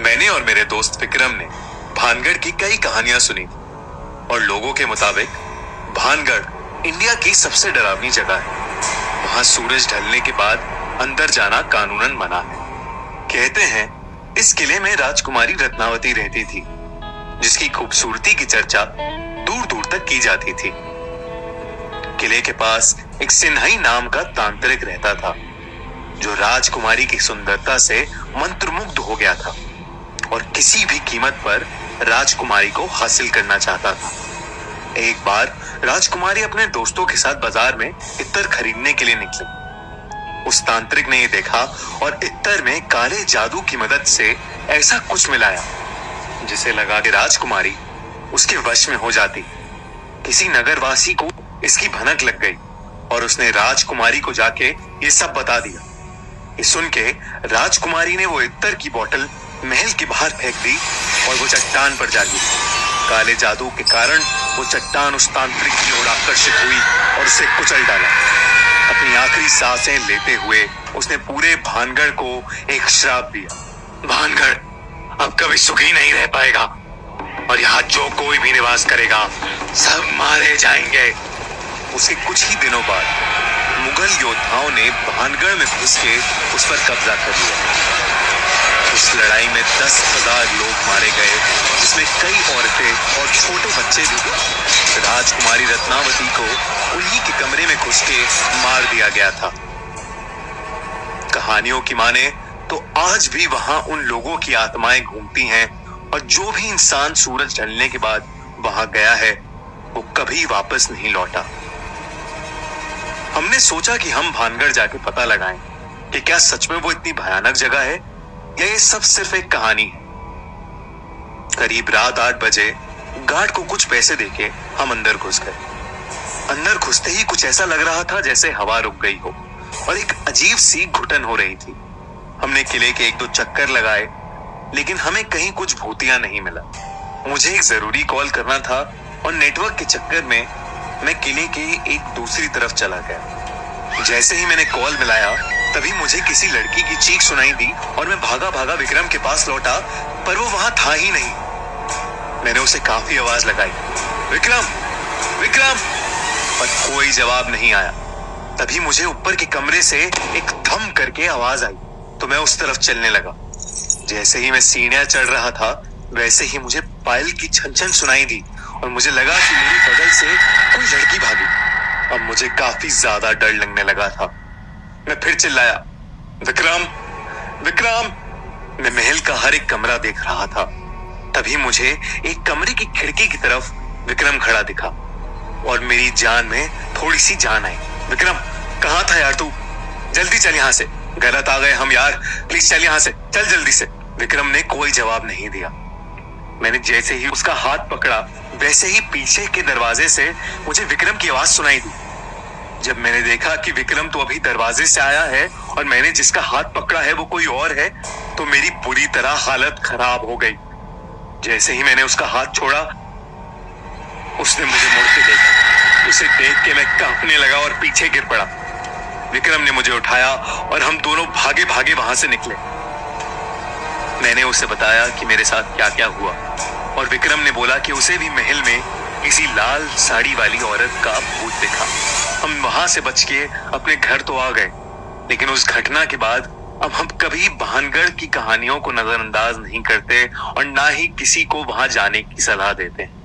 मैंने और मेरे दोस्त विक्रम ने भानगढ़ की कई कहानियां सुनी और लोगों के मुताबिक भानगढ़ इंडिया की सबसे डरावनी जगह है। वहां सूरज ढलने के बाद अंदर जाना कानूनन मना है। कहते हैं इस किले में राजकुमारी रत्नावती रहती थी, जिसकी खूबसूरती की चर्चा दूर दूर तक की जाती थी। किले के पास एक सिन्हई नाम का तांत्रिक रहता था, जो राजकुमारी की सुंदरता से मंत्रमुग्ध हो गया था और किसी भी कीमत पर राजकुमारी को हासिल करना चाहता था। एक बार राजकुमारी अपने दोस्तों के साथ बाजार में इत्तर खरीदने के लिए निकली। उस तांत्रिक ने ये देखा और इत्तर में काले जादू की मदद से ऐसा कुछ मिलाया जिसे लगा कि राजकुमारी उसके वश में हो जाती। किसी नगरवासी को इसकी भनक लग गई और उसने राजकुमारी को जाके ये सब बता दिया। ये सुन के राजकुमारी ने वो इत्तर की बोतल महल के बाहर फेंक दी और वो चट्टान पर जा गिरी। काले जादू के कारण वो चट्टान उस तांत्रिक की ओर आकर्षित हुई और उसे कुचल डाला। अपनी आखिरी सांसें लेते हुए उसने पूरे भानगढ़ को एक श्राप दिया। भानगढ़ अब कभी सुखी नहीं रह पाएगा और यहाँ जो कोई भी निवास करेगा सब मारे जाएंगे। उसे कुछ ही दिनों बाद मुगल योद्धाओं ने भानगढ़ में घुस के उस पर कब्जा कर लिया। उस लड़ाई में 10,000 लोग मारे गए, जिसमें कई औरतें और छोटे बच्चे भी थे। राजकुमारी रत्नावती को उन्हीं के कमरे में घुस के मार दिया गया था। कहानियों की माने तो आज भी वहां उन लोगों की आत्माएं घूमती हैं और जो भी इंसान सूरज ढलने के बाद वहां गया है वो कभी वापस नहीं लौटा। हमने सोचा कि हम भानगढ़ जाके पता लगाएं कि क्या सच में वो इतनी भयानक जगह है या ये सब सिर्फ एक कहानी है। करीब रात 8 बजे गार्ड को कुछ पैसे देके हम अंदर घुस गए। अंदर घुसते ही कुछ ऐसा लग रहा था जैसे हवा रुक गई हो और एक अजीब सी घुटन हो रही थी। हमने किले के 1-2 चक्कर लगाए, लेकिन हमें कहीं कुछ भूतिया नहीं मिला। मुझे एक जरूरी कॉल करना था और नेटवर्क के चक्कर में मैं किले के एक दूसरी तरफ चला गया। जैसे ही मैंने कॉल मिलाया तभी मुझे किसी लड़की की चीख सुनाई दी और मैं भागा भागा विक्रम के पास लौटा, पर वो वहां था ही नहीं। मैंने उसे काफी आवाज लगाई, विक्रम विक्रम, पर कोई जवाब नहीं आया। तभी मुझे ऊपर के कमरे से एक थम करके आवाज आई तो मैं उस तरफ चलने लगा। जैसे ही मैं सीढ़ियां चढ़ रहा था वैसे ही मुझे पायल की छन छन सुनाई दी और मुझे लगा कि मेरी बगल से कोई लड़की भागी। अब मुझे काफी ज्यादा डर लगने लगा था। मैं फिर चिल्लाया, विक्रम विक्रम। मैं महल का हर एक कमरा देख रहा था। तभी मुझे एक कमरे की खिड़की की तरफ विक्रम खड़ा दिखा और मेरी जान में थोड़ी सी जान आई। विक्रम, कहाँ था यार तू? जल्दी चल यहाँ से, गलत आ गए हम यार, प्लीज चल यहाँ से, चल जल्दी से। विक्रम ने कोई जवाब नहीं दिया। मैंने जैसे ही उसका हाथ पकड़ा वैसे ही पीछे के दरवाजे से मुझे विक्रम की आवाज सुनाई दी। जब मैंने देखा कि विक्रम तो अभी दरवाजे से आया है और मैंने जिसका हाथ पकड़ा है वो कोई और है, तो मेरी बुरी तरह हालत खराब हो गई। जैसे ही मैंने उसका हाथ छोड़ा उसने मुझे मुड़ के देखा। उसे देख के मैं कांपने लगा और पीछे गिर पड़ा। विक्रम ने मुझे उठाया और हम दोनों भागे भागे वहां से निकले। मैंने उसे बताया कि मेरे साथ क्या क्या हुआ और विक्रम ने बोला कि उसे भी महल में किसी लाल साड़ी वाली औरत का भूत दिखा। हम वहां से बच के अपने घर तो आ गए, लेकिन उस घटना के बाद अब हम कभी भानगढ़ की कहानियों को नजरअंदाज नहीं करते और ना ही किसी को वहां जाने की सलाह देते हैं।